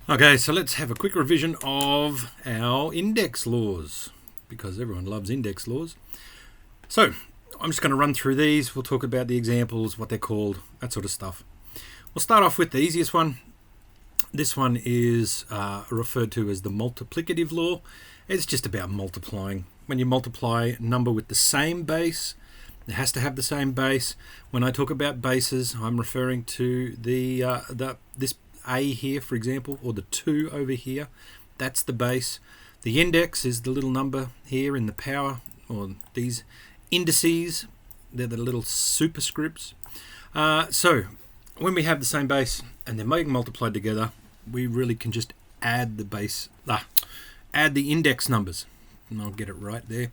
Okay, so let's have a quick revision of our index laws, because everyone loves index laws. So I'm just going to run through these. We'll talk about the examples, what they're called, that sort of stuff. We'll start off with the easiest one. This one is referred to as the multiplicative law. It's just about multiplying. When you multiply a number with the same base, it has to have the same base. When I talk about bases, I'm referring to this A here, for example, or the 2 over here. That's the base. The index is the little number here in the power, or these indices. They're the little superscripts. So when we have the same base and they're being multiplied together, we really can just add the base, add the index numbers. And I'll get it right there,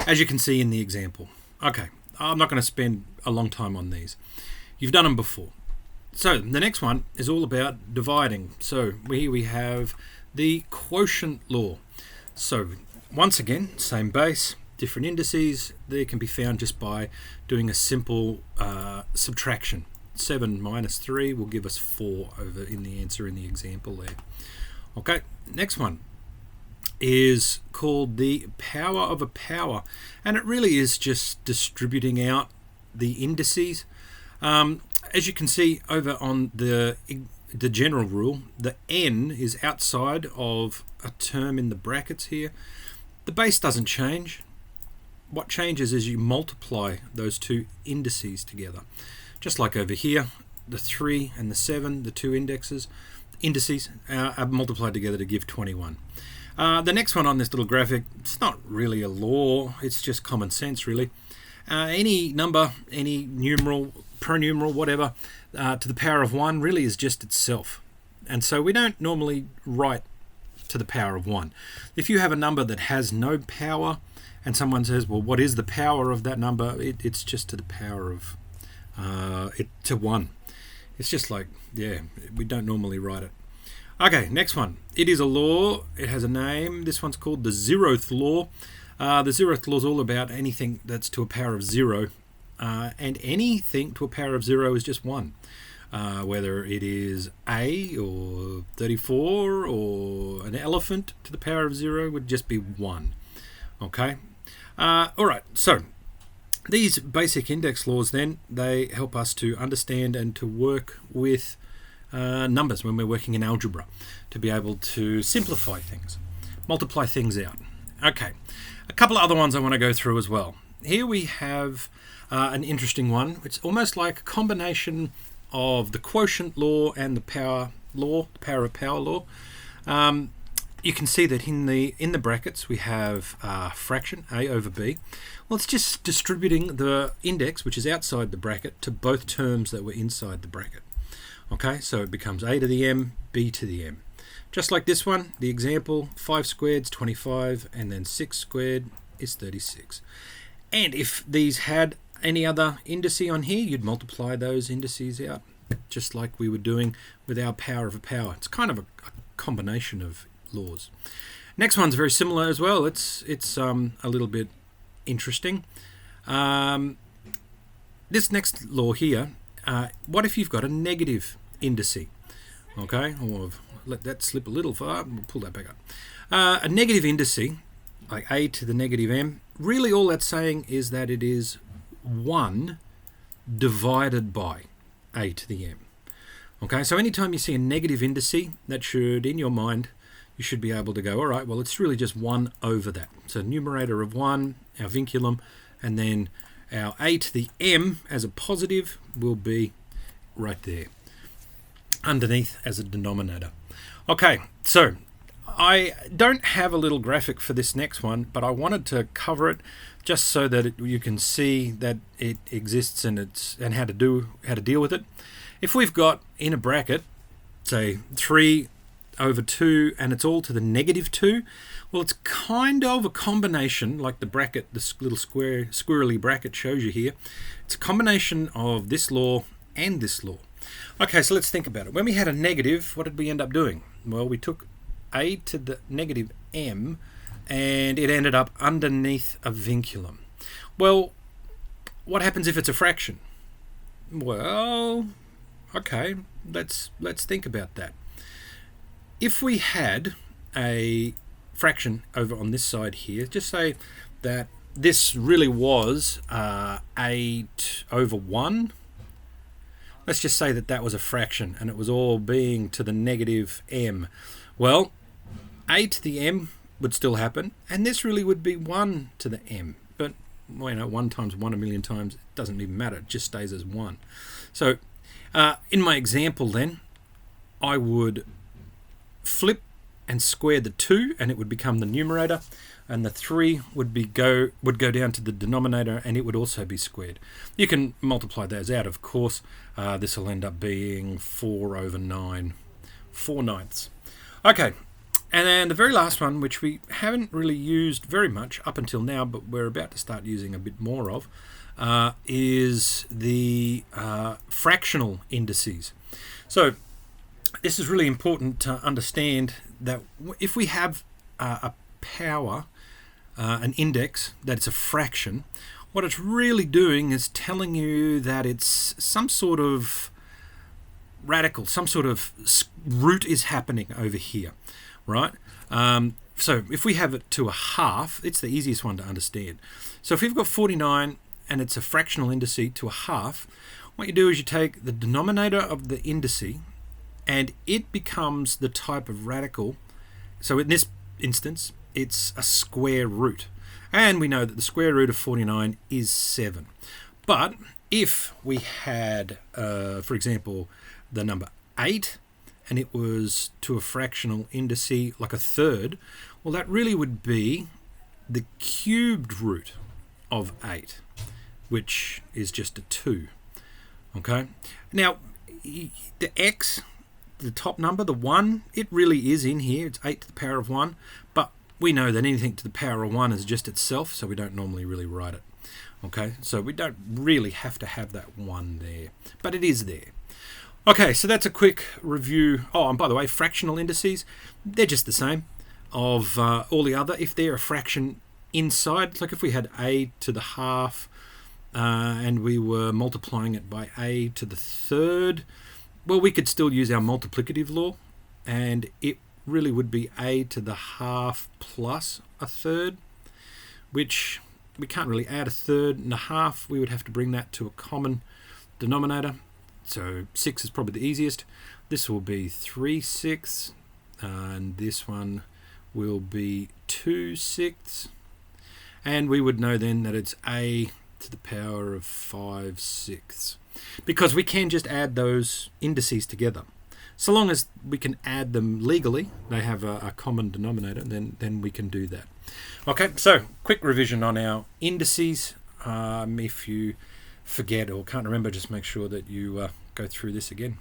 as you can see in the example. Okay, I'm not going to spend a long time on these. You've done them before. So the next one is all about dividing. So here we have the quotient law. So once again, same base, different indices. They can be found just by doing a simple subtraction. 7 minus 3 will give us 4 over in the answer in the example there. Okay, next one is called the power of a power, and it really is just distributing out the indices. As you can see over on the general rule, the n is outside of a term in the brackets here. The base doesn't change. What changes is you multiply those two indices together. Just like over here, the 3 and the 7, the two indices are multiplied together to give 21. The next one on this little graphic, it's not really a law, it's just common sense really. Any number, any numeral, pronumeral, whatever, to the power of 1 really is just itself. And so we don't normally write to the power of 1. If you have a number that has no power and someone says, well, what is the power of that number? It's just to the power of to 1. It's just like, yeah, we don't normally write it. Okay, next one. It is a law. It has a name. This one's called the Zeroth Law. The Zeroth Law is all about anything that's to a power of 0. And anything to a power of 0 is just 1. Whether it is A or 34 or an elephant to the power of 0 would just be 1. Okay? Alright, so these basic index laws then, they help us to understand and to work with numbers when we're working in algebra, to be able to simplify things, multiply things out. Okay, a couple of other ones I want to go through as well. Here we have an interesting one. It's almost like a combination of the quotient law and the power law, the power of power law. You can see that in the brackets we have fraction a over b. Well, it's just distributing the index, which is outside the bracket, to both terms that were inside the bracket. Okay, so it becomes a to the m, b to the m. Just like this one, the example, 5 squared is 25, and then 6 squared is 36. And if these had any other indice on here, you'd multiply those indices out, just like we were doing with our power of a power. It's kind of a combination of laws. Next one's very similar as well. It's a little bit interesting. This next law here, what if you've got a negative indice? Okay, or let that slip a little far. We'll pull that back up. A negative indice, like a to the negative m, really all that's saying is that it is 1 divided by a to the m. Okay, so anytime you see a negative indice, that should, in your mind, you should be able to go, all right, well, it's really just 1 over that. So numerator of 1, our vinculum, and then our a to the m as a positive will be right there, underneath as a denominator. Okay, so I don't have a little graphic for this next one, but I wanted to cover it just so that you can see that it exists and how to deal with it. If we've got in a bracket, say 3 over 2, and it's all to the negative 2, well, it's kind of a combination, like the bracket, this little squirrely bracket shows you here. It's a combination of this law and this law. Okay, so let's think about it. When we had a negative, what did we end up doing? Well, we took a to the negative m, and it ended up underneath a vinculum. Well, what happens if it's a fraction? Well, okay, let's think about that. if we had a fraction over on this side here, just say that this really was 8 over 1. Let's just say that that was a fraction and it was all being to the negative m. Well, a to the m would still happen, and this really would be 1 to the m. But, well, 1 times 1 a million times, it doesn't even matter. It just stays as 1. So, in my example then, I would flip and square the 2, and it would become the numerator, and the 3 would go down to the denominator, and it would also be squared. You can multiply those out, of course. This will end up being 4 over 9, 4/9. Okay, and then the very last one, which we haven't really used very much up until now, but we're about to start using a bit more of, is the fractional indices. So this is really important to understand that if we have a power, an index, that it's a fraction, what it's really doing is telling you that it's some sort of radical, some sort of root is happening over here, right? So if we have it to a half, it's the easiest one to understand. So if we've got 49 and it's a fractional indice to a half, what you do is you take the denominator of the indice and it becomes the type of radical. So in this instance, it's a square root. And we know that the square root of 49 is 7. But if we had, for example, the number 8, and it was to a fractional indice like a third, well, that really would be the cubed root of 8, which is just a 2. Okay? Now, the x, the top number, the 1, it really is in here. It's 8 to the power of 1. But we know that anything to the power of 1 is just itself, so we don't normally really write it. Okay, so we don't really have to have that 1 there, but it is there. Okay, so that's a quick review. Oh, and by the way, fractional indices, they're just the same of all the other. If they're a fraction inside, like if we had a to the half and we were multiplying it by a to the third, well, we could still use our multiplicative law, and it really would be a to the half plus a third, which we can't really add a third and a half. We would have to bring that to a common denominator. So 6 is probably the easiest. This will be 3/6, and this one will be 2/6. And we would know then that it's a to the power of 5/6, because we can just add those indices together. So long as we can add them legally, they have a common denominator, then we can do that. Okay, so quick revision on our indices. If you forget or can't remember, just make sure that you go through this again.